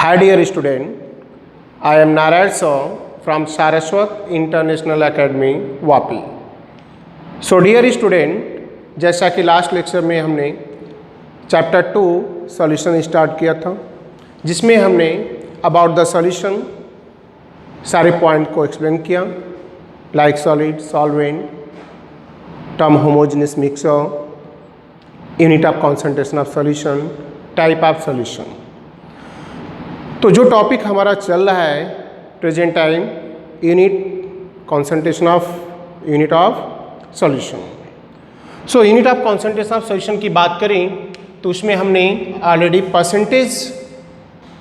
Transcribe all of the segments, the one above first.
Hi dear student, I am Narayan Saw from Saraswat International Academy, Vapi. So dear student, जैसा कि last lecture में हमने chapter 2 solution start किया था, जिसमें हमने अबाउट द सॉल्यूशन सारे पॉइंट को एक्सप्लेन किया, like solid, solvent, term homogeneous mixture, unit of concentration of solution, type of solution. तो जो टॉपिक हमारा चल रहा है present time, unit concentration of unit of solution. So unit of concentration of solution की बात करें तो उसमें हमने already percentage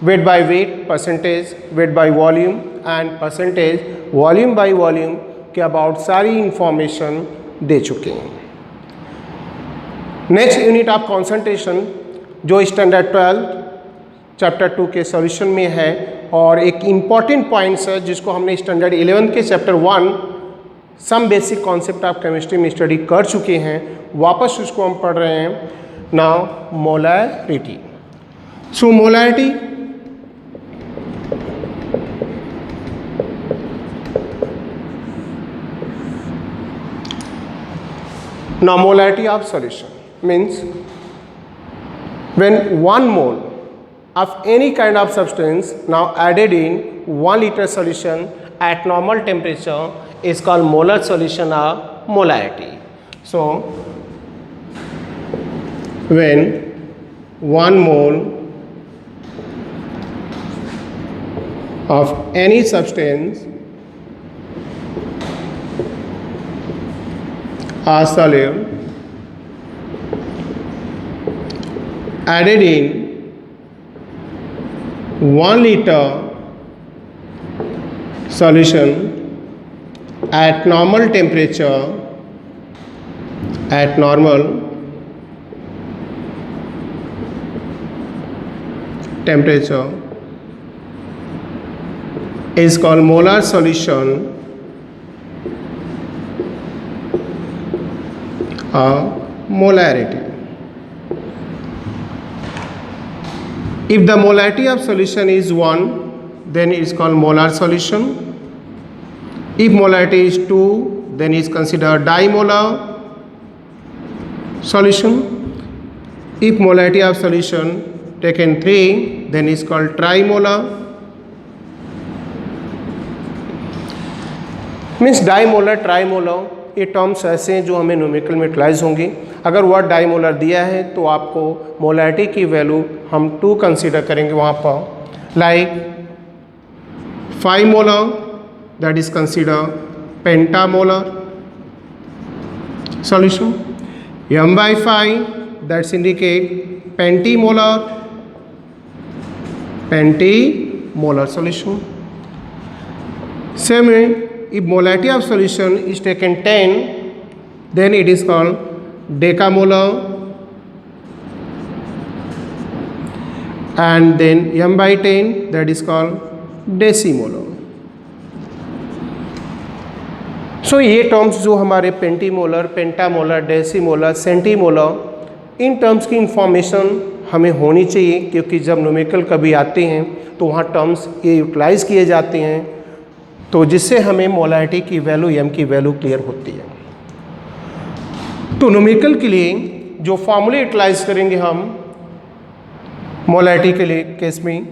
weight by weight, percentage weight by volume and percentage volume by volume के अबाउट सारी इंफॉर्मेशन दे चुके हैं। नेक्स्ट यूनिट ऑफ कॉन्सेंट्रेशन जो स्टैंडर्ड 12 चैप्टर 2 के सॉल्यूशन में है, और एक इम्पॉर्टेंट पॉइंट्स है जिसको हमने स्टैंडर्ड 11 के chapter 1 some basic concept of chemistry में स्टडी कर चुके हैं। वापस उसको हम पढ़ रहे हैं। Now molarity. So molarity now molarity of solution means when 1 mole of any kind of substance now added in 1 liter solution at normal temperature is called molar solution or molarity. So when 1 mole of any substance are solute added in 1 liter solution at normal temperature is called molar solution or molarity. If the molarity of solution is 1, then it is called molar solution. If molarity is 2, then it is considered dimolar solution. If molarity of solution taken 3, then it is called trimolar. Means dimolar, trimolar ये terms ऐसे हैं जो हमें numerical में utilise होंगे। अगर word डाईमोलर दिया है तो आपको मोलैरिटी की वैल्यू हम 2 कंसीडर करेंगे वहाँ पर, like 5 molar that is consider pentamolar solution, m/5 that's indicate pentamolar solution. Same if molarity of solution is taken 10, then it is called decamolar, and then m/10 that is called decimolar. So ये terms जो हमारे पेंटीमोलर, पेंटामोलर, डेसीमोलर, centimolar, in terms की information हमें होनी चाहिए, क्योंकि जब numerical कभी आते हैं तो वहाँ टर्म्स ये यूटिलाइज किए जाते हैं, तो जिससे हमें मोलैरिटी की वैल्यू, m की वैल्यू क्लियर होती है। तो न्यूमेरिकल के लिए जो फार्मूले यूटिलाइज करेंगे हम मोलैरिटी के लिए केस में,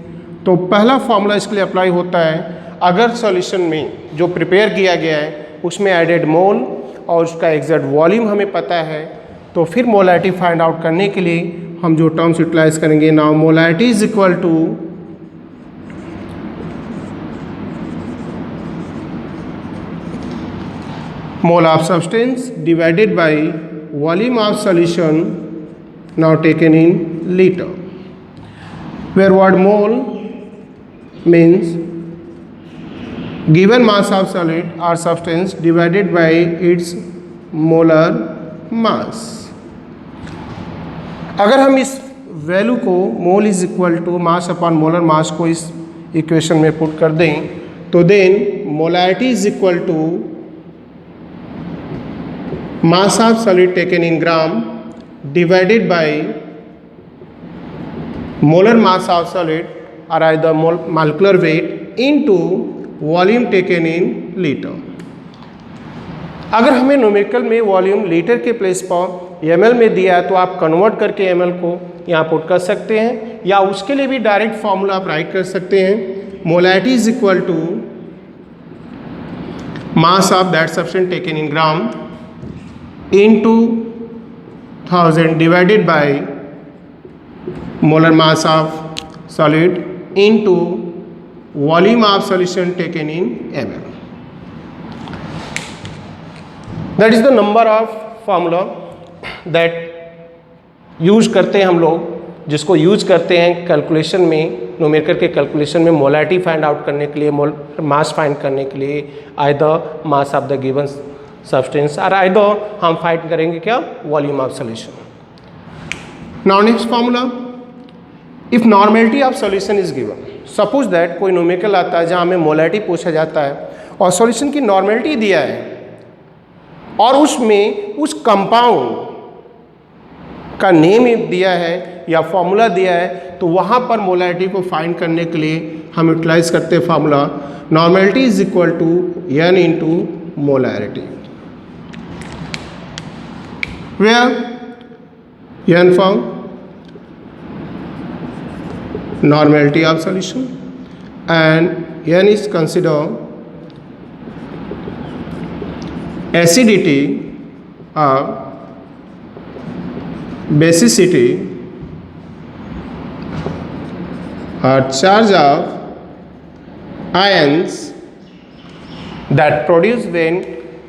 तो पहला फार्मूला इसके लिए अप्लाई होता है अगर सॉल्यूशन में जो प्रिपेयर किया गया है उसमें एडेड मोल और उसका एग्जैक्ट वॉल्यूम हमें पता है, तो फिर मोलैरिटी फाइंड आउट करने के लिए हम जो टर्म्स यूटिलाइज करेंगे, now molarity is equal to mole of substance divided by volume of solution now taken in liter, where word mole means given mass of solid or substance divided by its molar mass। अगर हम इस value को mole is equal to mass upon molar mass को इस equation में put कर दें, तो then molarity is equal to mass of solid taken in gram divided by molar mass of solid or either molecular weight into volume taken in liter. अगर हमें numerical में volume litre के place पर ml में दिया है तो आप कन्वर्ट करके ml को यहाँ पुट कर सकते हैं, या उसके लिए भी डायरेक्ट फॉर्मूला आप राइट कर सकते हैं. Molarity is equal to mass of that substance taken in gram into 1000 divided by molar mass of solid into volume of solution taken in ml. That is the number of formula that use करते हैं हम लोग, जिसको use करते हैं calculation में, numerical के calculation में मोलैरिटी फाइंड आउट करने के लिए, मास फाइंड करने के लिए, either mass of the given substance और आइदर हम फाइंड करेंगे क्या, volume of solution. Now next formula, if normality of solution is given. Suppose that कोई न्यूमेरिकल आता है जहाँ हमें मोलैरिटी पूछा जाता है और सॉल्यूशन की नॉर्मेलिटी दिया है और उसमें उस कंपाउंड का नेम दिया है या फॉर्मूला दिया है, तो वहाँ पर मोलैरिटी को फाइंड करने के लिए हम यूटिलाइज करते हैं formula normality is equal to n into molarity, where n form normality of solution and n is consider acidity और basicity or charge of ions that produce when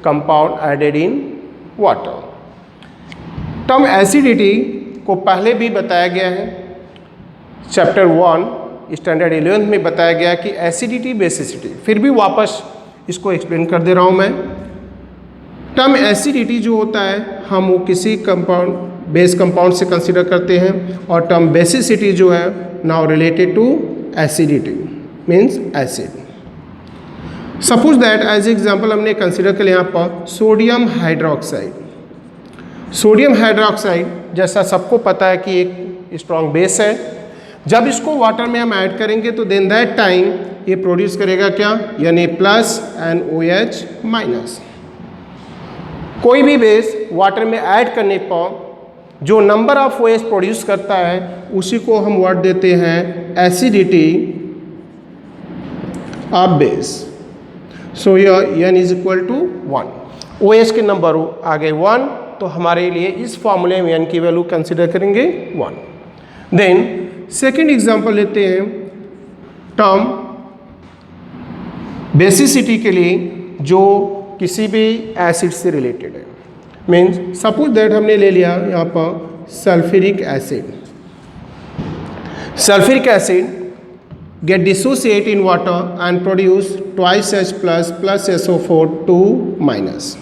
compound added in water. Term acidity को पहले भी बताया गया है, chapter 1 standard 11 में बताया गया कि एसिडिटी बेसिसिटी, फिर भी वापस इसको एक्सप्लेन कर दे रहा हूँ मैं. टर्म एसिडिटी जो होता है हम वो किसी कंपाउंड बेस कंपाउंड से कंसीडर करते हैं, और टर्म बेसिसिटी जो है now related to acidity means acid. Suppose that as example हमने कंसीडर कर लिया यहाँ पर सोडियम हाइड्रोक्साइड. सोडियम हाइड्रोक्साइड जैसा सबको पता है कि एक स्ट्रॉन्ग बेस है. जब इसको वाटर में हम ऐड करेंगे तो देन दैट टाइम ये प्रोड्यूस करेगा क्या, यानी प्लस एंड OH माइनस. कोई भी बेस वाटर में ऐड करने पर जो नंबर ऑफ OH प्रोड्यूस करता है उसी को हम वर्ड देते हैं acidity of base. So n is equal to 1. OH के नंबर आ गए 1, तो हमारे लिए इस फॉर्मूले में n की वैल्यू कंसिडर करेंगे 1. देन सेकेंड एग्जांपल लेते हैं टर्म बेसिसिटी के लिए जो किसी भी एसिड से रिलेटेड है. मीन्स सपोज दैट हमने ले लिया यहाँ पर sulphuric acid. Sulphuric acid get dissociate in water and produce twice H plus SO4 2 minus.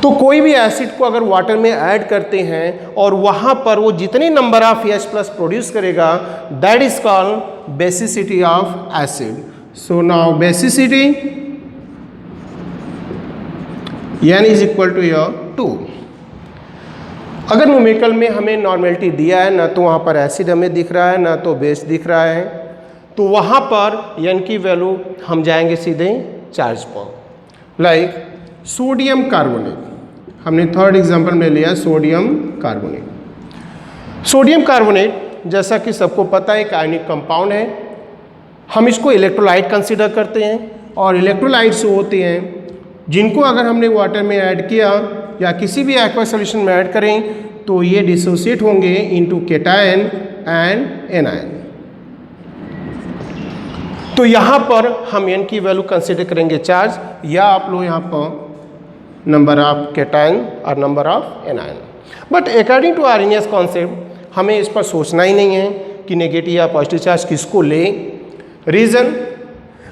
तो कोई भी एसिड को अगर वाटर में ऐड करते हैं और वहाँ पर वो जितने number of H plus produce करेगा, that is called basicity of acid. So now basicity n is equal to 2. अगर न्यूमेरिकल में हमें नॉर्मेलिटी दिया है, ना तो वहाँ पर एसिड हमें दिख रहा है ना तो बेस दिख रहा है, तो वहाँ पर n की वैल्यू हम जाएंगे सीधे चार्ज पर. लाइक सोडियम कार्बोनेट, हमने थर्ड एग्जांपल में लिया सोडियम कार्बोनेट. सोडियम कार्बोनेट जैसा कि सबको पता है एक आयनिक कंपाउंड है. हम इसको इलेक्ट्रोलाइट कंसिडर करते हैं, और इलेक्ट्रोलाइट्स होते हैं जिनको अगर हमने वाटर में ऐड किया या किसी भी एक्वा सॉल्यूशन में ऐड करें तो ये डिसोसिएट होंगे इनटू केटायन एंड एनायन. तो यहाँ पर हम n की वैल्यू कंसिडर करेंगे चार्ज, या आप लोग यहाँ पर नंबर ऑफ केटायन और number of anion. But according to Arrhenius concept हमें इस पर सोचना ही नहीं है कि नेगेटिव या पॉजिटिव चार्ज किसको ले. रीज़न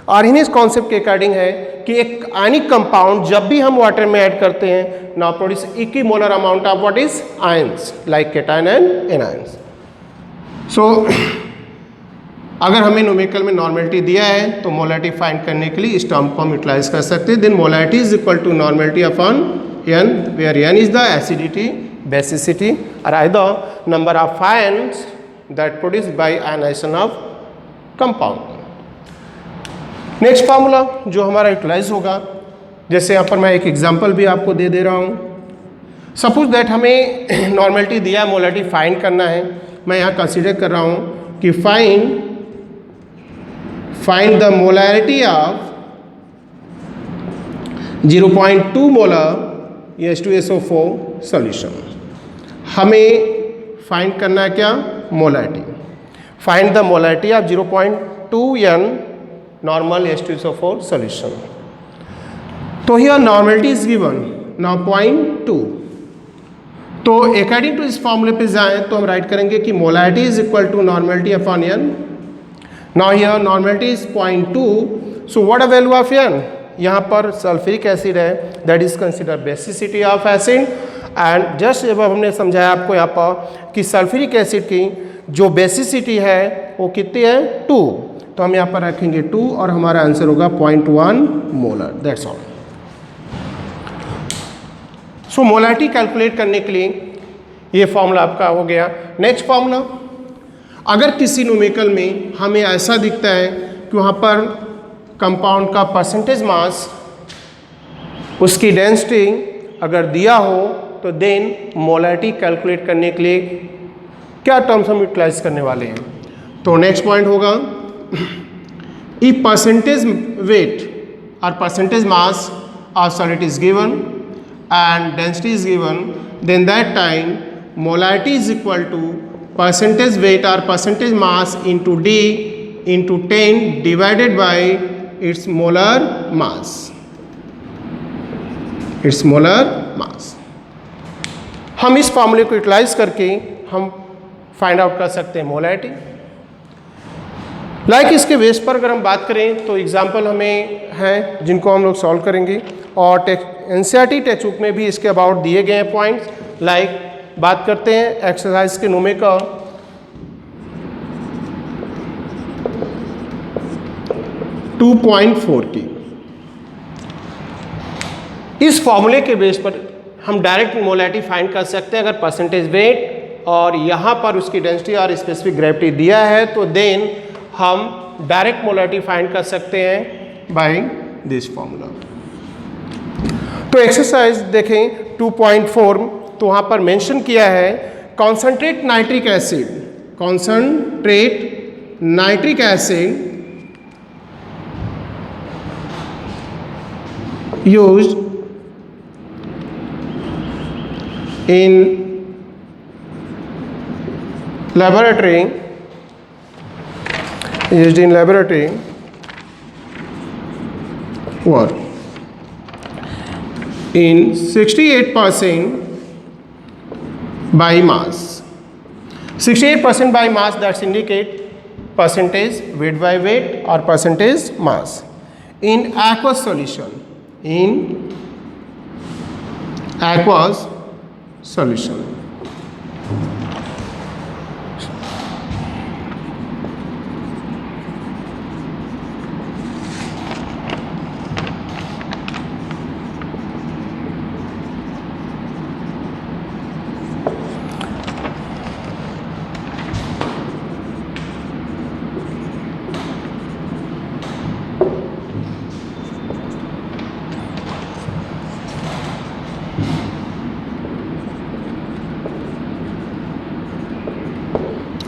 आर्हेनियस कॉन्सेप्ट के अकॉर्डिंग है कि एक आयनिक कंपाउंड जब भी हम वाटर में ऐड करते हैं now produce equimolar amount of what is ions like cation and anions. सो अगर हमें न्यूमेरिकल में नॉर्मेलिटी दिया है तो मोलैरिटी फाइंड करने के लिए इस टर्म को हम यूटिलाइज कर सकते हैं. Then molarity is equal to normality upon n, where n is the acidity, basicity or either number of ions that produced by ionization of compound. Next formula जो हमारा यूटिलाइज होगा, जैसे यहाँ पर मैं एक एग्जांपल भी आपको दे दे रहा हूँ. सपोज दैट हमें नॉर्मेलिटी दिया है, मोलैरिटी फाइंड करना है. मैं यहाँ कंसीडर कर रहा हूँ कि find the molarity of 0.2 molar H2SO4 solution. हमें फाइंड करना है क्या? Molarity. Find the molarity of 0.2 N normal H2SO4 solution. तो here normality is given now 0.2. तो अकॉर्डिंग टू इस फॉर्मूले पे जाएं तो हम राइट करेंगे कि molarity is equal to normality upon N. Now here normality is 0.2. So what a value of N? यहाँ पर सल्फ्यूरिक एसिड है, that is consider basicity of acid. And just अब हमने समझाया आपको यहाँ पर कि सल्फ्यूरिक एसिड की जो बेसिसिटी है वो कितनी है? 2. तो हम यहाँ पर रखेंगे 2 और हमारा आंसर होगा 0.1 molar. That's all. So molarity calculate करने के लिए ये फॉर्मूला आपका हो गया. नेक्स्ट फॉर्मूला, अगर किसी न्यूमेरिकल में हमें ऐसा दिखता है कि वहाँ पर कंपाउंड का परसेंटेज मास, उसकी डेंसिटी अगर दिया हो, तो देन मोलैरिटी कैलकुलेट करने के लिए क्या टर्म्स हम यूटिलाइज करने वाले हैं. तो नेक्स्ट पॉइंट होगा, इफ परसेंटेज वेट और percentage mass of solid is given and density is given, then that time molarity is equal to percentage weight or percentage mass into D into 10 divided by its molar mass. Its molar mass. हम इस फॉर्मूले को utilise करके हम find out कर सकते हैं molarity. Like इसके बेस पर अगर हम बात करें तो एग्जाम्पल हमें हैं जिनको हम लोग सॉल्व करेंगे, और NCERT टेक्स्ट बुक में भी इसके अबाउट दिए गए हैं पॉइंट्स. लाइक बात करते हैं एक्सरसाइज के न्यूमेरिकल 2.4 की. इस फॉर्मूले के बेस पर हम डायरेक्ट मोलैरिटी फाइंड कर सकते हैं. अगर परसेंटेज वेट और यहाँ पर उसकी डेंसिटी और स्पेसिफिक ग्रेविटी दिया है तो देन हम डायरेक्ट मोलैरिटी फाइंड कर सकते हैं बाय दिस फॉर्मूला. तो एक्सरसाइज देखें 2.4, तो वहाँ पर मेंशन किया है concentrate nitric acid. Concentrate nitric acid used in laboratory work in 68% by mass. 68% by mass, that's indicate percentage weight by weight or percentage mass in aqueous solution. In aqueous solution.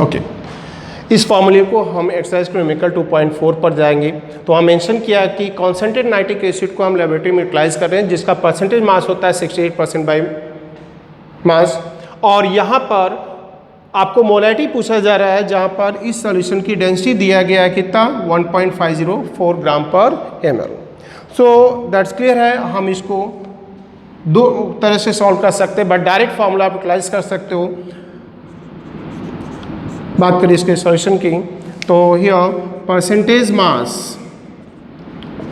Okay, इस फॉर्मूले को हम exercise numerical 2.4 पर जाएंगे. तो हम mention किया कि कॉन्सेंट्रेट नाइट्रिक एसिड को हम लेबोरेटरी में यूटिलाइज कर रहे हैं जिसका परसेंटेज मास होता है 68% बाई मास. और यहाँ पर आपको मोलैरिटी पूछा जा रहा है जहाँ पर इस सॉल्यूशन की डेंसिटी दिया गया है कितना 1.504 ग्राम पर ml. सो दैट्स क्लियर है. हम इसको दो तरह से सॉल्व कर सकते हैं, बट डायरेक्ट फॉर्मूला आप यूटिलाइज कर सकते हो. बात करें इसके सॉल्यूशन की, तो हियर परसेंटेज मास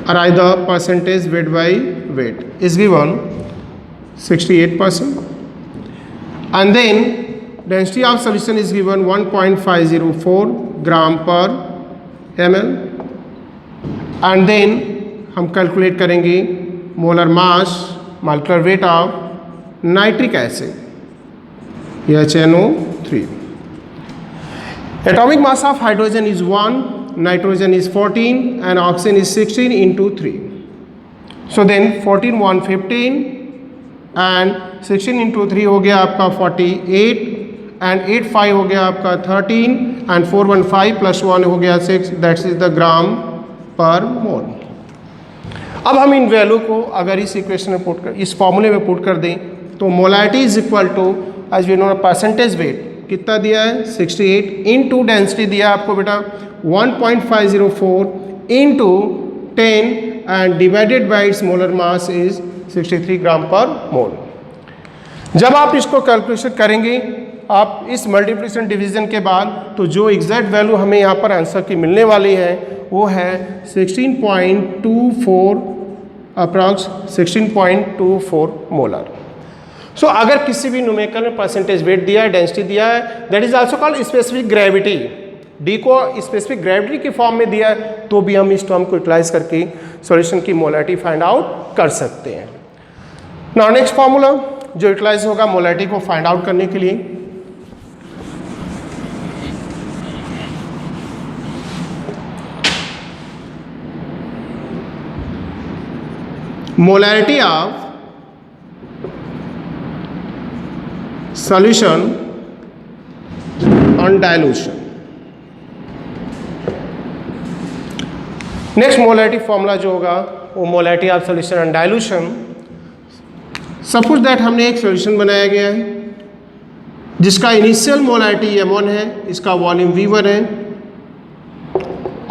और either percentage weight by weight is given 68%, and then density of solution is given 1.504 gram per ml, and then हम कैलकुलेट करेंगे molar mass molecular weight of nitric acid HNO3. Atomic mass of hydrogen is 1, nitrogen is 14 and oxygen is 16 into 3. So then 14 1 15 and 16 into 3 हो गया आपका 48 and 8 5 हो गया आपका 13 and 4 1 5 plus 1 हो गया 6, that's is the gram per मोल। अब हम इन वैल्यू को अगर इस इक्वेशन में पुट कर, इस फॉर्मूले में पुट कर दें तो molarity is equal to as we know percentage weight कितना दिया है 68 इनटू डेंसिटी दिया आपको बेटा 1.504 into 10 and divided by its molar mass is 63 gram per मोल। जब आप इसको कैलकुलेशन करेंगे आप इस मल्टीप्लिकेशन डिवीजन के बाद तो जो एग्जैक्ट वैल्यू हमें यहाँ पर आंसर की मिलने वाली है वो है 16.24 अप्रॉक्स 16.24 मोलर। सो अगर किसी भी न्यूमेरिकल में परसेंटेज वेट दिया है, डेंसिटी दिया है, that is also called specific gravity, D को स्पेसिफिक ग्रेविटी की फॉर्म में दिया है तो भी हम इस टर्म को यूटिलाइज करके सॉल्यूशन की मोलैरिटी फाइंड आउट कर सकते हैं। नाउ नेक्स्ट फार्मूला जो यूटिलाइज होगा मोलैरिटी को फाइंड आउट करने के लिए, molarity of solution on dilution। Next molarity formula जो होगा वो molarity of solution on dilution. Suppose that हमने एक सॉल्यूशन बनाया गया है जिसका इनिशियल मोलैरिटी m1 है, इसका वॉल्यूम v1 है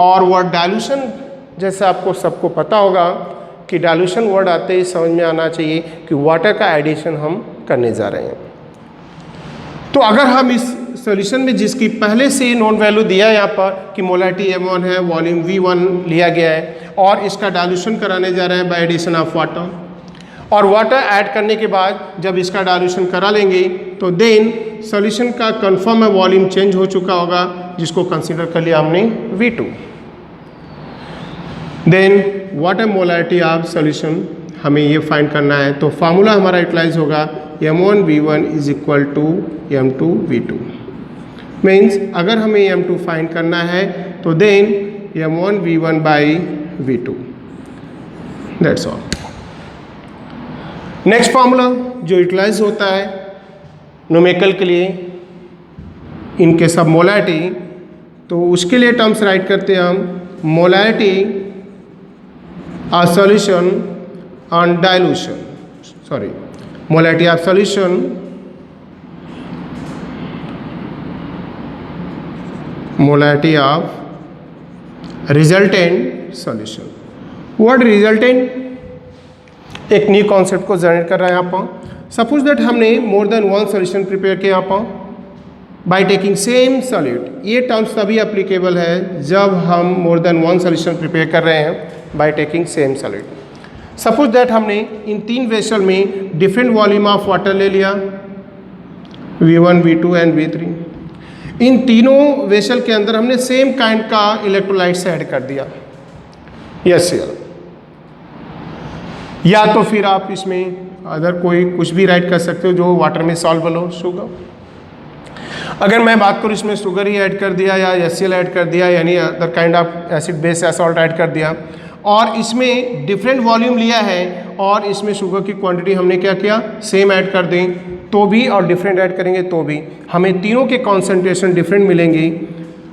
और वर्ड डाइल्यूशन जैसे आपको सबको पता होगा कि डाइल्यूशन वर्ड आते ही समझ में आना चाहिए कि वाटर का एडिशन हम करने जा रहे हैं। तो अगर हम इस सॉल्यूशन में जिसकी पहले से ही नॉन वैल्यू दिया है यहाँ पर कि मोलैरिटी m1 है, वॉल्यूम v1 लिया गया है और इसका डाइल्यूशन कराने जा रहे हैं बाय एडिशन ऑफ वाटर, और वाटर ऐड करने के बाद जब इसका डाइल्यूशन करा लेंगे तो देन सॉल्यूशन का कंफर्म है वॉल्यूम चेंज हो चुका होगा जिसको कंसीडर कर लिया हमने v2। Then water molarity of solution हमें ये फाइंड करना है तो फार्मूला हमारा यूटिलाइज होगा m1 v1 is equal to m2 v2। Means अगर हमें m2 फाइंड करना है तो then m1 v1 by v2, that's all. Next formula जो यूटिलाइज होता है न्यूमेरिकल के लिए इन केस ऑफ मोलैरिटी, तो उसके लिए टर्म्स राइट करते हैं हम molarity of solution on dilution, sorry molarity of solution molarity of resultant solution. Word resultant एक न्यू कॉन्सेप्ट को जनरेट कर रहा है यहाँ पर। सपोज दैट हमने more than one solution prepare किया यहाँ पर बाय टेकिंग सेम सॉल्यूट। ये टर्म्स तभी एप्लीकेबल है जब हम more than one solution prepare कर रहे हैं by taking same solute. Suppose that हमने इन तीन वेसल में डिफरेंट वॉल्यूम ऑफ वाटर ले लिया v1 v2 एंड v3। इन तीनों वेसल के अंदर हमने सेम काइंड का इलेक्ट्रोलाइट्स ऐड कर दिया HCl, या तो फिर आप इसमें अदर कोई कुछ भी राइट कर सकते हो जो वाटर में सॉल्वेबल हो, शुगर। अगर मैं बात करूँ इसमें शुगर ही ऐड कर दिया या HCl ऐड कर दिया यानी other kind of acid base या सॉल्ट ऐड कर दिया और इसमें डिफरेंट वॉल्यूम लिया है और इसमें शुगर की क्वांटिटी हमने क्या किया सेम ऐड कर दें तो भी और डिफरेंट ऐड करेंगे तो भी हमें तीनों के कॉन्सेंट्रेशन डिफरेंट मिलेंगे।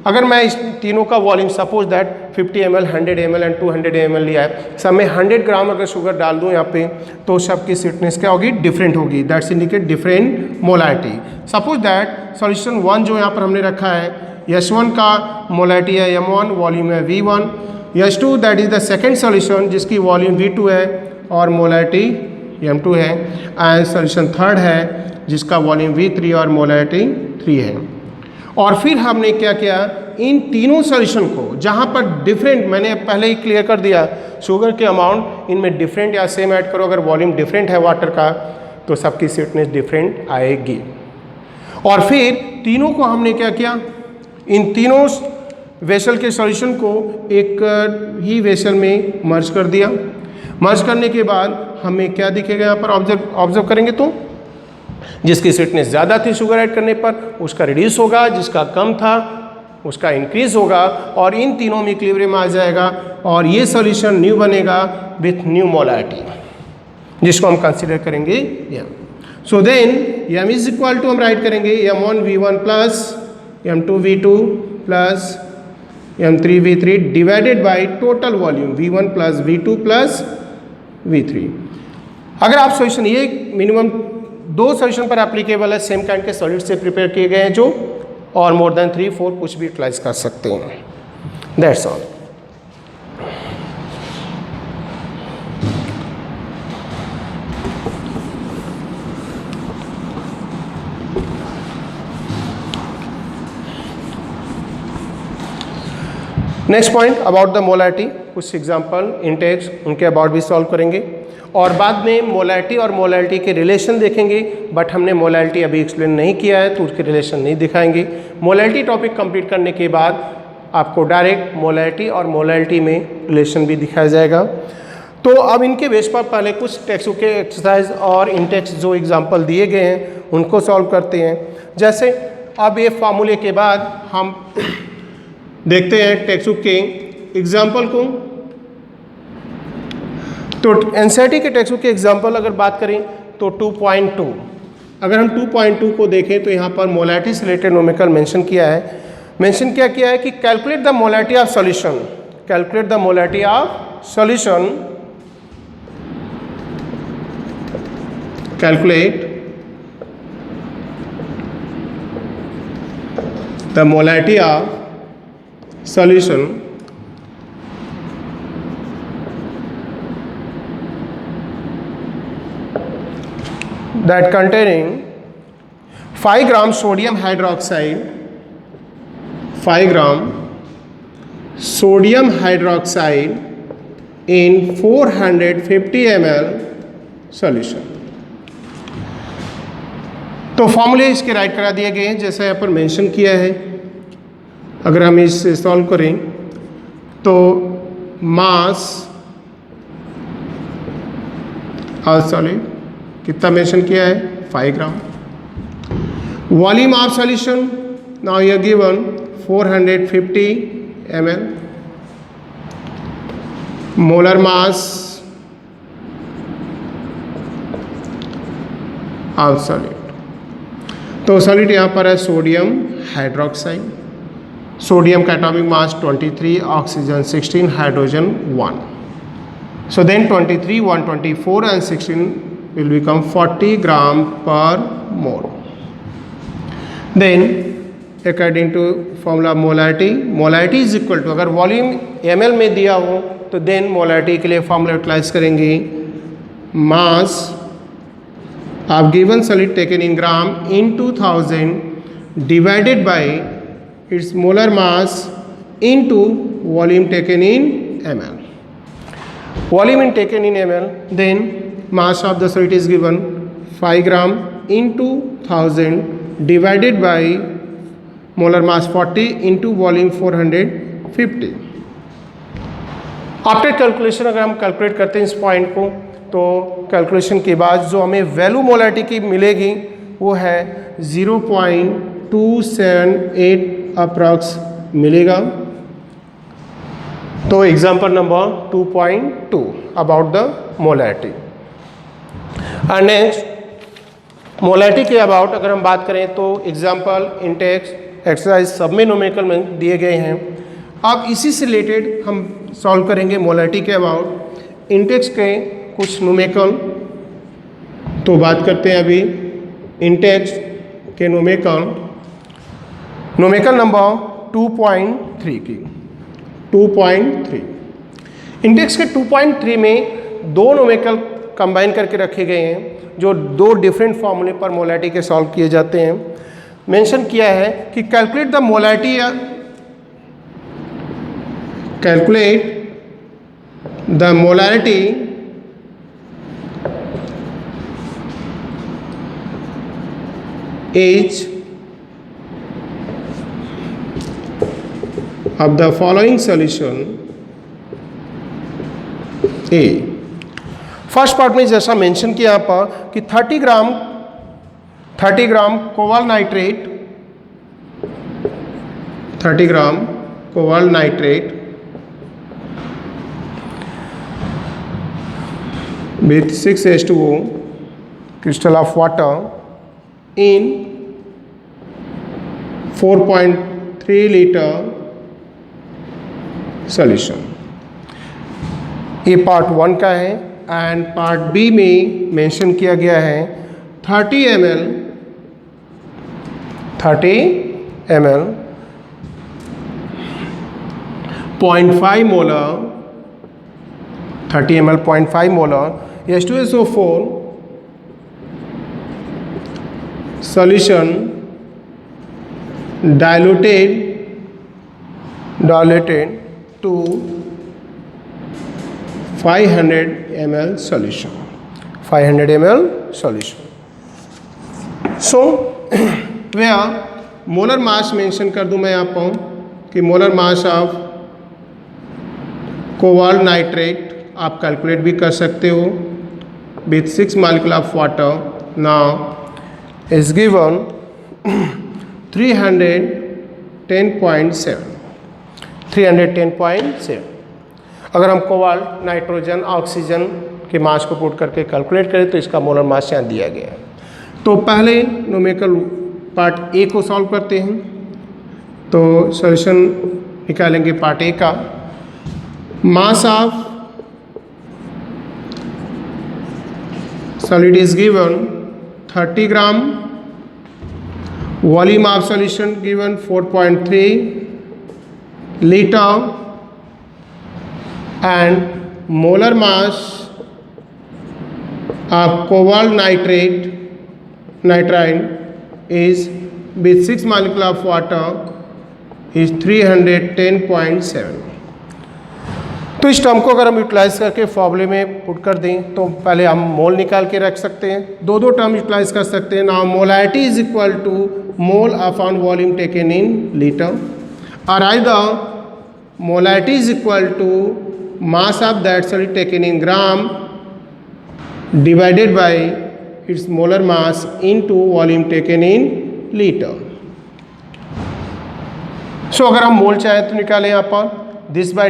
अगर मैं इस तीनों का volume suppose that 50 ml 100 ml and 200 ml लिया है, सब में 100 ग्राम अगर शुगर डाल दूँ यहाँ पे तो सबकी स्वीटनेस क्या होगी डिफरेंट होगी, that's indicate different molarity. Suppose that solution 1 जो यहाँ पर हमने रखा है H1 का मोलैरिटी है m1, वॉल्यूम है v1, H2 that is the second solution जिसकी वॉल्यूम v2 है और मोलैरिटी m2 है, एंड सॉल्यूशन थर्ड है जिसका वॉल्यूम v3 और मोलैरिटी 3 है। और फिर हमने क्या किया इन तीनों सॉल्यूशन को जहाँ पर डिफरेंट मैंने पहले ही क्लियर कर दिया शुगर के अमाउंट इनमें डिफरेंट या सेम ऐड करो, अगर वॉल्यूम डिफरेंट है वाटर का तो सबकी स्वीटनेस डिफरेंट आएगी। और फिर तीनों को हमने क्या किया इन तीनों वेसल के सॉल्यूशन को एक ही वेसल में मर्ज कर दिया। मर्ज करने के बाद हमें क्या दिखेगा यहाँ पर ऑब्जर्व करेंगे तो जिसकी स्वीटनेस ज़्यादा थी शुगर ऐड करने पर उसका रिड्यूस होगा, जिसका कम था उसका इंक्रीज होगा और इन तीनों में इक्विलिब्रियम आ जाएगा और ये सॉल्यूशन न्यू बनेगा विथ न्यू मोलारिटी, जिसको हम कंसीडर करेंगे m। So then m is equal to हम राइट करेंगे m1 v1 plus m2 v2 plus m3 v3 divided by total volume v1 plus v2 plus v3। अगर आप solution ये minimum 2 solution पर applicable है, सेम काइंड के solid से prepare किए गए हैं जो, और मोर देन 3 4 कुछ भी यूटिलाइज कर सकते हैं। That's all. Next point about the molarity, कुछ एग्जांपल इंटेक्स उनके अबाउट भी सॉल्व करेंगे और बाद में मोलारिटी और मोलारिटी के रिलेशन देखेंगे, बट हमने मोलारिटी अभी एक्सप्लेन नहीं किया है तो उसके रिलेशन नहीं दिखाएंगे। मोलारिटी टॉपिक कंप्लीट करने के बाद आपको डायरेक्ट मोलारिटी और मोलारिटी में रिलेशन भी दिखाया जाएगा। तो अब इनके बेस पर पहले कुछ टेक्स्ट के एक्सरसाइज और इंटेक्स जो एग्जाम्पल दिए गए हैं उनको सॉल्व करते हैं। जैसे अब ये फार्मूले के बाद हम देखते हैं टेक्स्ट के एग्जाम्पल को। तो एनसीईआरटी के टेक्स्ट के एग्जाम्पल अगर बात करें तो 2.2, अगर हम 2.2 को देखें तो यहाँ पर मोलारिटी से रिलेटेड न्यूमेरिकल मेंशन किया है कि calculate the molarity of solution, calculate the molarity of solution, calculate the molarity of solution that containing 5 gram sodium hydroxide, 5 gram sodium hydroxide in 450 ml solution। तो फॉर्मूले इसके राइट करा दिए गए हैं जैसा यहाँ पर मेंशन किया है। अगर हम इसे सॉल्व करें तो मास ऑफ सॉलिड कितना मेंशन किया है 5 gram. Volume of solution now you given 450 ml। Molar mass of solid, तो सॉलिड यहाँ पर है सोडियम हाइड्रोक्साइड। सोडियम का atomic mass 23, oxygen 16, hydrogen 1। So then 23, 124 and 16 will become 40 gram per mole. Then according to formula molarity, molarity is equal to, अगर volume ml में दिया हो तो देन मोलारिटी के लिए फॉर्मूला यूटिलाइज करेंगे mass of given solid taken in gram in 2000 divided by its molar mass into volume taken in ml. Volume in taken in ml, then mass of the solid is given 5 gram into 1000 divided by molar mass 40 into volume 450. After calculation अगर हम calculate करते हैं इस point को तो calculation के बाद जो हमें वैल्यू मोलारिटी की मिलेगी वो है 0.278 अप्रॉक्स मिलेगा। तो example number 2.2 about the molarity. And next molarity के अबाउट अगर हम बात करें तो एग्जाम्पल इंटेक्स एक्सरसाइज सब में न्यूमेरिकल में दिए गए हैं। अब इसी से रिलेटेड हम सॉल्व करेंगे मोलारिटी के अबाउट इंटेक्स के कुछ न्यूमेरिकल। तो बात करते हैं अभी इंटेक्स के न्यूमेरिकल नंबर 2.3 की। 2.3 इंडेक्स के 2.3 में दो न्यूमेरिकल कंबाइन करके रखे गए हैं जो दो डिफरेंट फॉर्मूले पर मोलारिटी के सॉल्व किए जाते हैं। मेंशन किया है कि calculate the molarity, calculate the molarity is of the following solution A। First part में जैसा मेंशन किया यहाँ पर कि 30 gram cobalt nitrate 30 gram cobalt nitrate with 6 H2O crystal of water in 4.3 liter solution। ये पार्ट 1 का है एंड पार्ट बी में मेंशन किया गया है 30 ml 0.5 molar 30 ml 0.5 molar H2SO4 solution diluted to 500 ml solution 500 ml solution। So where molar mass mention कर दूं मैं यहाँ पर कि molar mass of cobalt nitrate आप कैलकुलेट भी कर सकते हो with 6 molecule of water now is given 310.7 अगर हम कोबाल्ट नाइट्रोजन ऑक्सीजन के मास को पुट करके कैलकुलेट करें तो इसका मोलर मास यहाँ दिया गया है। तो पहले न्यूमेरिकल पार्ट ए को सॉल्व करते हैं। तो सॉल्यूशन निकालेंगे पार्ट ए का। Mass of solid is given 30 gram, volume of solution given 4.3 liter and molar mass of cobalt nitride is with 6 molecule of water is 310.7। तो इस टर्म को अगर हम यूटिलाइज करके फॉर्मूले में पुट कर दें तो पहले हम मोल निकाल के रख सकते हैं। दो टर्म यूटिलाइज कर सकते हैं। Now molarity is equal to mole upon volume taken in litre और either molarity is equal to mass of that solid taken in gram divided by its molar mass into volume taken in litre. So अगर हम mole चाहे तो निकालें यहाँ पर this by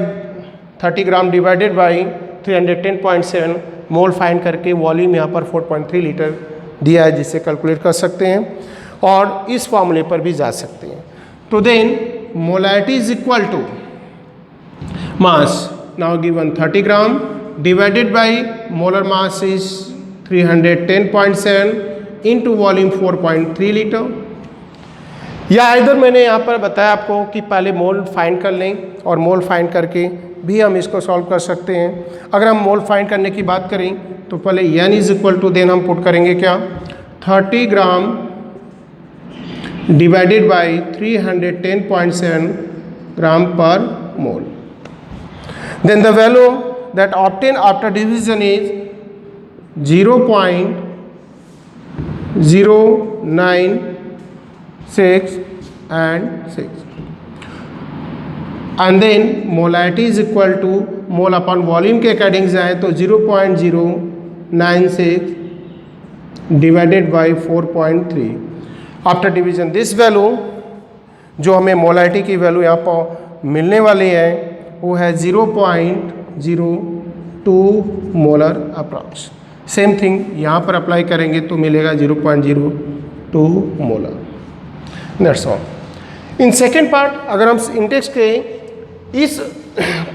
30 gram divided by 310.7 mole find करके volume यहाँ पर 4.3 लीटर दिया है जिससे कैलकुलेट कर सकते हैं और इस फॉर्मूले पर भी जा सकते हैं। तो then molarity is equal to mass now given 30 gram divided by molar mass is 310.7 into volume 4.3 litre. या इधर मैंने यहाँ पर बताया आपको कि पहले मोल फाइंड कर लें और मोल फाइंड करके भी हम इसको सॉल्व कर सकते हैं। अगर हम मोल फाइंड करने की बात करें तो पहले n is equal to then हम पुट करेंगे क्या 30 gram divided by 310.7 gram per mole. Then the value that obtain after division is 0.096 and 6 and then molarity is equal to mole upon volume के अकॉर्डिंग जाए तो 0.096 divided by 4.3 after division this value जो हमें molarity की value यहाँ पर मिलने वाली है वो है 0.02 मोलर अप्रॉक्स। सेम थिंग यहाँ पर अप्लाई करेंगे तो मिलेगा 0.02 molar. That's all. In second part अगर हम इंडेक्स के इस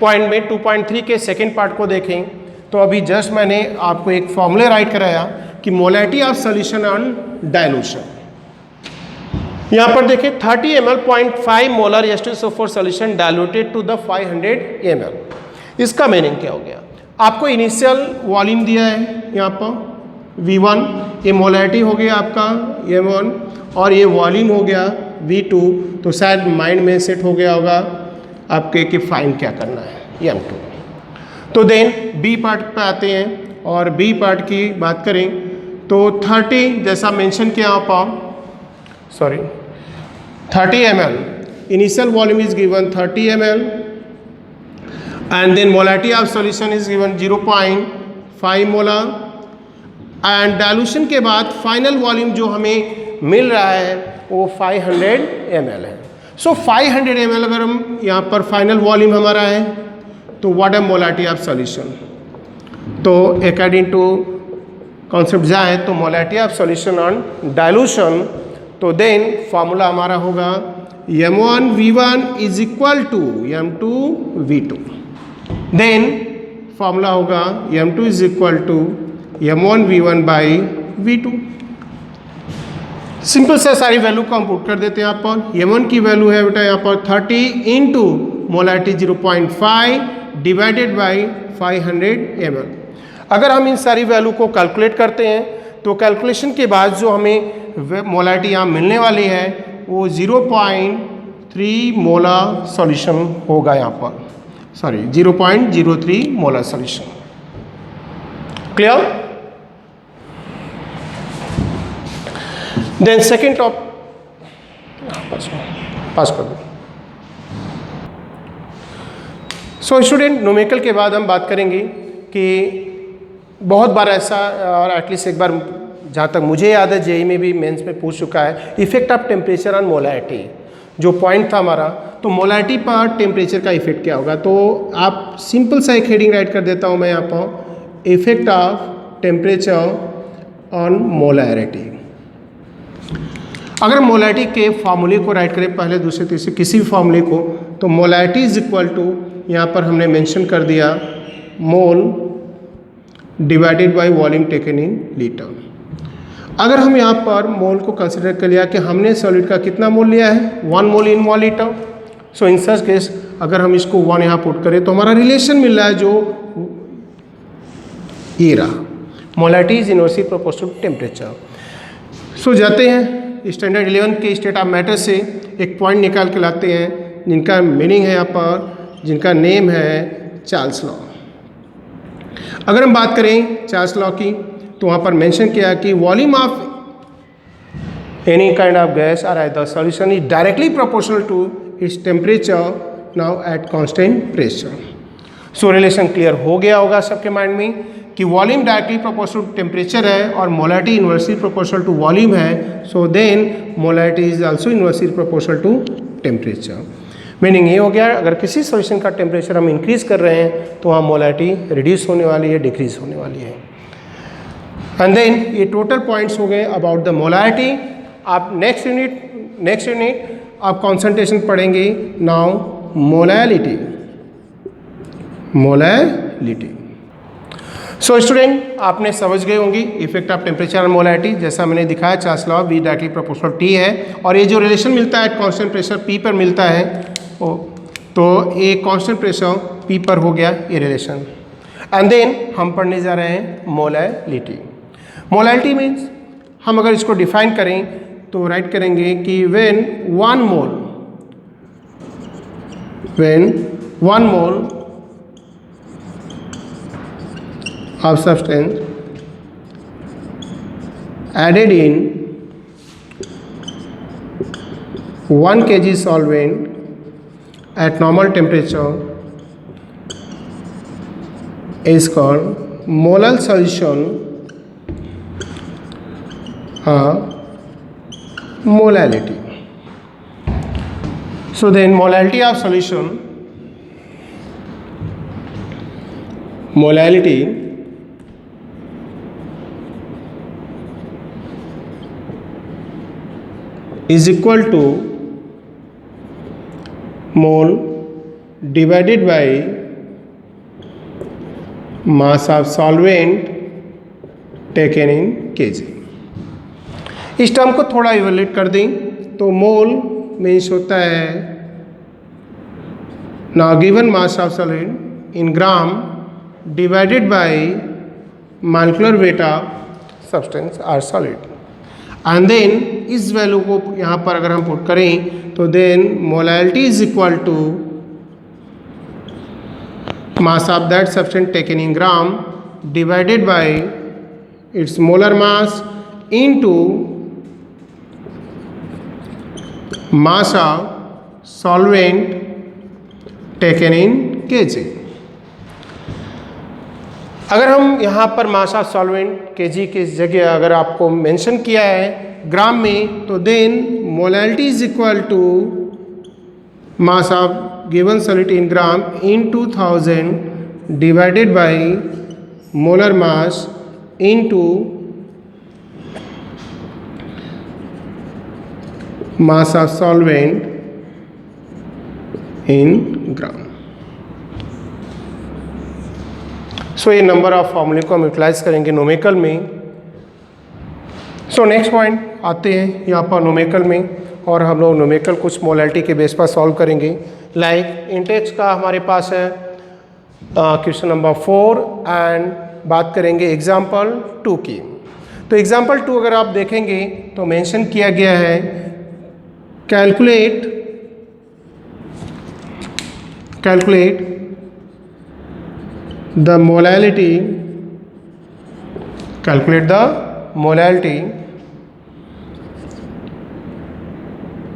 पॉइंट में 2.3 के सेकेंड पार्ट को देखें तो अभी जस्ट मैंने आपको एक फॉर्मूला राइट कराया कि molarity of solution on dilution. यहाँ पर देखें 30 ml 0.5 molar H2SO4 solution diluted to the 500 ml। इसका मीनिंग क्या हो गया? आपको इनिशियल वॉल्यूम दिया है यहाँ पर V1, ये मोलैरिटी हो गया आपका M1 और ये वॉल्यूम हो गया V2। तो शायद माइंड में सेट हो गया होगा आपके कि फाइंड क्या करना है M2। तो देन बी पार्ट पे आते हैं और बी पार्ट की बात करें तो 30 जैसा मेंशन किया यहाँ पर 30 ml initial volume is given 30 ml and then molarity of solution is given 0.5 molar and dilution के बाद final volume जो हमें मिल रहा है वो 500 ml है। सो 500 ml अगर हम यहाँ पर फाइनल वॉल्यूम हमारा है तो व्हाट है मोलारिटी ऑफ सॉल्यूशन। तो अकॉर्डिंग टू कॉन्सेप्ट जाए तो molarity of solution on dilution, तो देन फॉर्मूला हमारा होगा m1v1 is equal to m2v2। Then formula होगा m2 is equal to m1v1 by v2। Simple से सारी वैल्यू को हम पुट कर देते हैं यहाँ पर। m1 की वैल्यू है बेटा यहाँ पर 30 into molarity 0.5 divided by 500 ml। अगर हम इन सारी वैल्यू को कैलकुलेट करते हैं तो कैलकुलेशन के बाद जो हमें मोलारिटी यहाँ मिलने वाली है वो 0.3 मोलर सॉल्यूशन होगा यहाँ पर, sorry 0.03 molar solution. Clear? Then second top पास कर दो। सो स्टूडेंट, न्यूमेरिकल के बाद हम बात करेंगे कि बहुत बार ऐसा, और एटलीस्ट एक बार जहाँ तक मुझे याद है जेई में भी मेंस में पूछ चुका है, effect of temperature on molarity जो पॉइंट था हमारा। तो मोलारिटी पर टेम्परेचर का इफेक्ट क्या होगा, तो आप सिंपल सा एक हेडिंग राइट कर देता हूँ मैं यहाँ पर, effect of temperature on molarity. अगर मोलारिटी के फार्मूले को राइट करें पहले दूसरे तीसरे किसी भी फार्मूले को, तो मोलारिटी इज इक्वल टू यहाँ पर हमने मेंशन कर दिया मोल divided by volume taken in litre. अगर हम यहाँ पर मोल को कंसिडर कर लिया कि हमने सॉलिड का कितना मोल लिया है 1 मोल इन 1 लीटर। सो इन सच केस अगर हम इसको 1 यहाँ पुट करें तो हमारा रिलेशन मिल रहा है जो ये रहा, molarity is inversely proportional to temperature. So जाते हैं स्टैंडर्ड 11 के स्टेट ऑफ मैटर से एक पॉइंट निकाल के लाते हैं जिनका मीनिंग है यहाँ पर, जिनका नेम है चार्ल्स लॉ। अगर हम बात करें चार्ल्स लॉ की तो वहाँ पर मेंशन किया कि volume of any kind of gas और either solution is directly proportional to its temperature now at constant pressure. So relation clear हो गया होगा सबके माइंड में कि volume directly proportional to temperature है और molarity inversely proportional to volume है। So then molarity is also inversely proportional to temperature. Meaning ये हो गया अगर किसी सॉल्यूशन का टेम्परेचर हम इंक्रीज कर रहे हैं तो वहाँ मोलारिटी रिड्यूस होने वाली है, डिक्रीज होने वाली है। एंड देन ये टोटल पॉइंट्स हो गए अबाउट द मोलारिटी। आप नेक्स्ट यूनिट आप कॉन्सेंट्रेशन पढ़ेंगे नाउ मोलैलिटी। सो स्टूडेंट, आपने समझ गए होंगी इफेक्ट ऑफ टेम्परेचर और मोलैलिटी। जैसा मैंने दिखाया Charles law V directly proportional T है और ये जो रिलेशन मिलता है कांस्टेंट प्रेशर P पर मिलता है, तो ये कांस्टेंट प्रेशर P पर हो गया ये रिलेशन। एंड देन हम पढ़ने जा रहे हैं मोलैलिटी। मोलैलिटी मीन्स हम अगर इसको डिफाइन करें तो राइट करेंगे कि when one mole of substance added in 1 kg solvent at normal temperature is called molar solution molality. So then molality of solution, molality is equal to mole divided by mass of solvent taken in kg। इस term को थोड़ा evaluate कर दें तो मोल means होता है ना given mass of solvent in gram divided by molecular weight of substance और सॉलिड। एंड देन इस वैल्यू को यहाँ पर अगर हम पुट करें तो then molality is equal to mass of that substance taken in gram divided by its molar mass into mass of solvent taken in KG. अगर हम यहाँ पर मास ऑफ सॉल्वेंट केजी की जगह अगर आपको मेंशन किया है ग्राम में तो then molality is equal to mass of given solid in gram into 1000 divided by molar mass into mass of solvent in gram। सो ये नंबर ऑफ फॉर्मूले को हम यूटिलाइज करेंगे न्यूमेरिकल में। सो नेक्स्ट पॉइंट आते हैं यहाँ पर न्यूमेरिकल में, और हम लोग न्यूमेरिकल कुछ मोलैलिटी के बेस पर सॉल्व करेंगे। लाइक इंटेक्स का हमारे पास है क्वेश्चन नंबर 4 एंड बात करेंगे एग्जाम्पल 2 की। तो एग्जाम्पल 2 अगर आप देखेंगे तो मेंशन किया गया है calculate the molality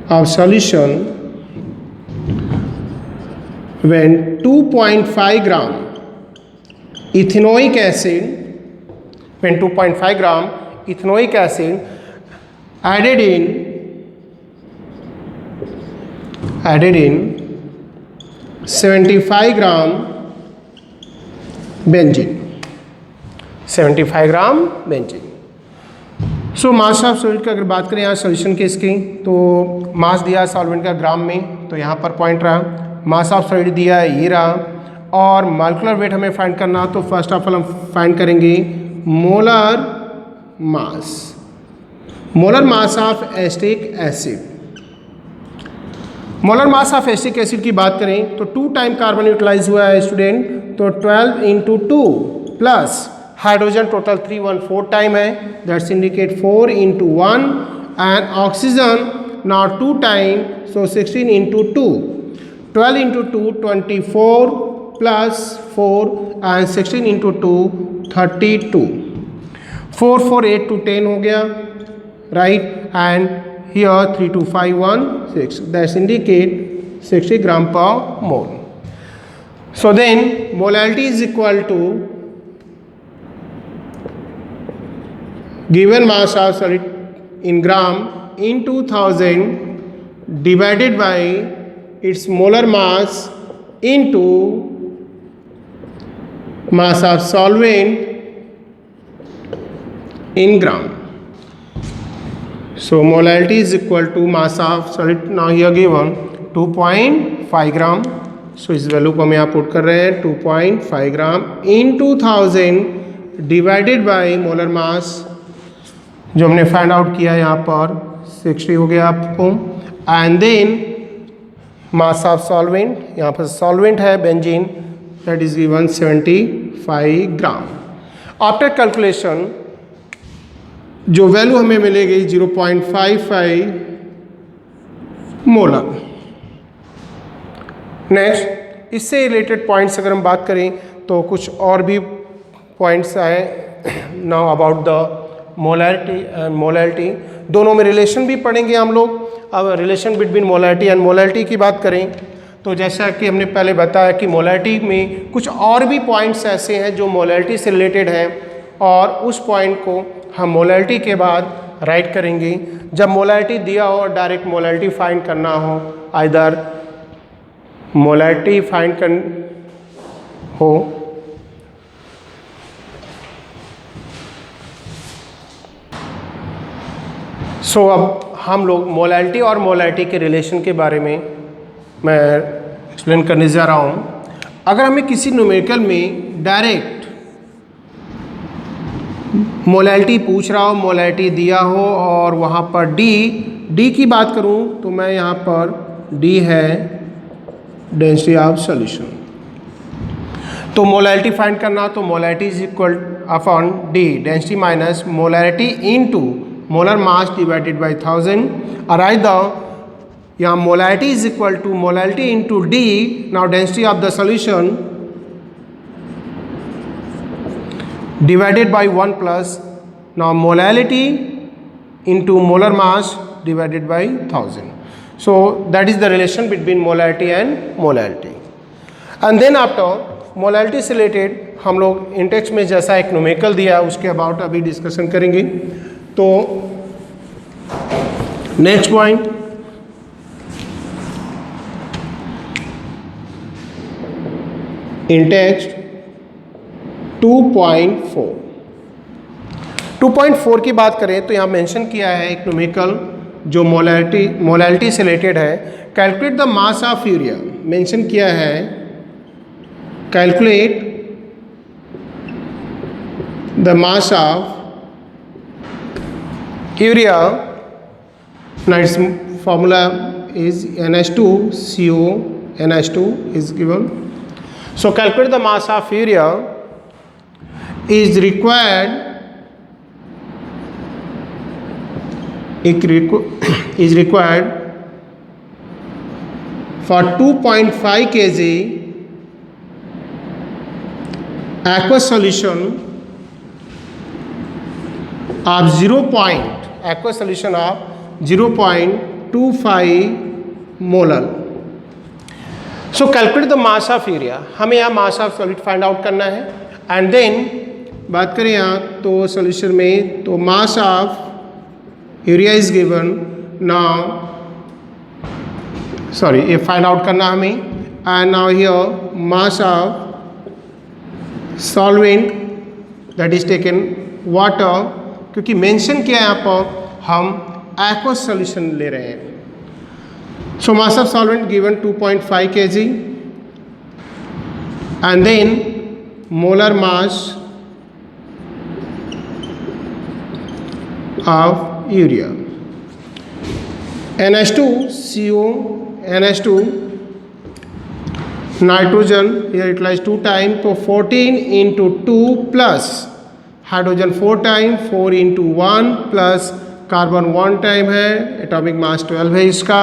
of solution when 2.5 gram ethanoic acid added in 75 gram benzene, 75 gram benzene. So mass of solvent की अगर बात करें यहाँ सोल्यूशन की इसकी, तो मास दिया सॉल्वेंट का ग्राम में, तो यहाँ पर पॉइंट रहा। मास ऑफ सॉल्वेंट दिया है ये रहा, और मॉलिक्यूलर वेट हमें फाइंड करना, तो फर्स्ट ऑफ ऑल हम फाइंड करेंगे molar mass of acetic acid. Molar mass of acetic acid की बात करें तो 2 टाइम कार्बन यूटिलाइज हुआ है स्टूडेंट, तो 12 × 2 प्लस हाइड्रोजन टोटल 314 टाइम है, that's indicate 4 × 1 and oxygen now 2 time, so 16 × 2, 12 × 2 24 plus 4 and 16 × 2 32, 4 4 8 to 10 हो गया, right, and here 3 2 5 1 6, that's indicate 60 gram per mole. So then molality is equal to given mass of solid in gram into 1000 divided by its molar mass into mass of solvent in gram. So molality is equal to mass of solid, now here given 2.5 ग्राम। सो इस value को हम यहाँ put कर रहे हैं 2.5 ग्राम into 1000 divided by molar mass, जो हमने find out किया यहाँ पर 60 हो गया आपको, and then mass of solvent, यहाँ पर सॉल्वेंट है benzene, that is given 75 gram. After calculation जो वैल्यू हमें मिलेगी 0.55 मोलर। नेक्स्ट, इससे रिलेटेड पॉइंट्स अगर हम बात करें तो कुछ और भी पॉइंट्स आए now about the molarity and molality, दोनों में रिलेशन भी पढ़ेंगे हम लोग। अब relation between molarity and molality की बात करें तो जैसा कि हमने पहले बताया कि मोलैरिटी में कुछ और भी पॉइंट्स ऐसे हैं जो मोलैलिटी से रिलेटेड हैं, और उस पॉइंट को हम मोलैलिटी के बाद राइट करेंगे। जब मोलैलिटी दिया हो और डायरेक्ट मोलैलिटी फाइंड करना हो, आइदर मोलैलिटी फाइंड कर हो सो अब हम लोग मोलैलिटी और मोलैलिटी के रिलेशन के बारे में मैं एक्सप्लेन करने जा रहा हूँ। अगर हमें किसी न्यूमेरिकल में डायरेक्ट मोलैलिटी पूछ रहा हो, मोलैलिटी दिया हो, और वहाँ पर डी की बात करूँ तो मैं यहाँ पर डी है डेंसिटी ऑफ सॉल्यूशन, तो मोलैलिटी फाइंड करना, तो molality is equal upon D density minus molality into molar mass divided by 1000, और आइदर यहाँ molality is equal to molality into D, now density of the solution divided by 1 plus now molality into molar mass divided by 1000. So that is the relation between molality and molality. And then after molality से related हम लोग Intex में जैसा एक numerical दिया है उसके about अभी डिस्कशन करेंगे। तो नेक्स्ट पॉइंट इन टेक्स्ट 2.4। 2.4 की बात करें तो यहाँ मेंशन किया है एक न्यूमेरिकल जो मोलैलिटी से रिलेटेड है। Calculate the mass of urea, mention किया है calculate the mass of urea. Now its formula is NH2CO, NH2 is given. So calculate the mass of urea is required for 2.5 kg aqueous solution of 0.25 molar. So calculate the mass of urea, हमें यहाँ मास of solid find out करना है। And then बात करें यहाँ तो solution में तो mass of urea is given now, sorry ये फाइंड आउट करना हमें। And now here mass of solvent that is taken water, क्योंकि मेंशन किया है यहाँ पर हम aqueous solution ले रहे हैं। So mass of solvent given 2.5 kg and then molar mass of urea NH2CO, NH2 nitrogen here utilized 2 times तो 14 into 2 plus hydrogen 4 time 4 into 1 plus carbon 1 time है, एटॉमिक मास 12 है इसका।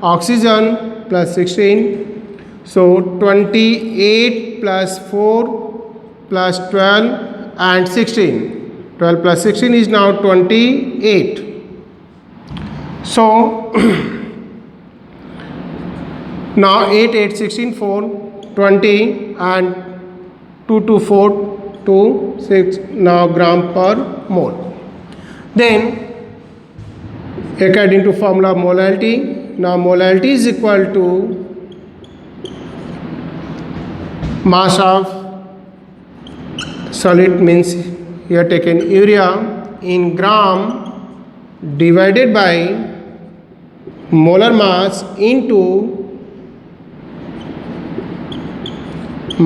Oxygen plus 16, so 28 plus 4 plus 12 and 16, 12 plus 16 is now 28। So now 8 8 16 4 20 and 2 2 4 2 6 now gram per mole. Then according to formula molality, now molality is equal to mass of solid, means here taken urea in gram divided by molar mass into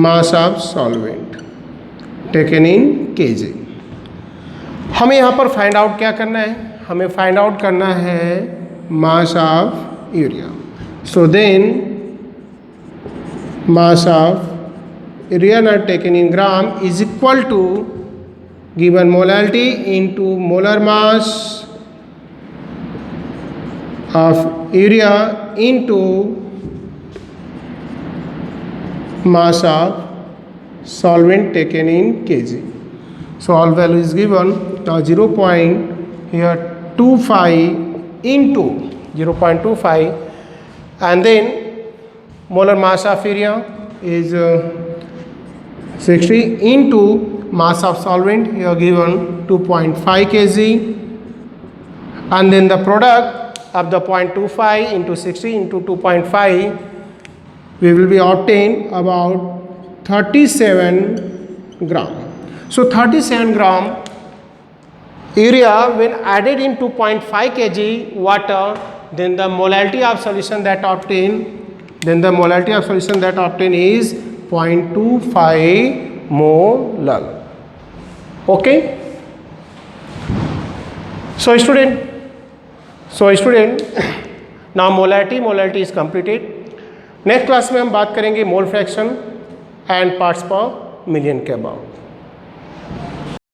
mass of solvent taken in kg। हमें यहाँ पर find out क्या करना है, हमें find out करना है mass of urea. So then mass of urea not taken in gram is equal to given molality into molar mass of urea into mass of solvent taken in kg. So all value is given. Now 0.25 into 0.25 and then molar mass of urea is 60 into mass of solvent here given 2.5 kg and then the product of the 0.25 into 60 into 2.5 we will be obtained about 37 gram. So 37 gram urea when added in 2.5 kg water, then the molality of solution that obtained is 0.25 molar. Okay. So student now molality is completed. Next class में हम बात करेंगे mole fraction and parts पर million के about.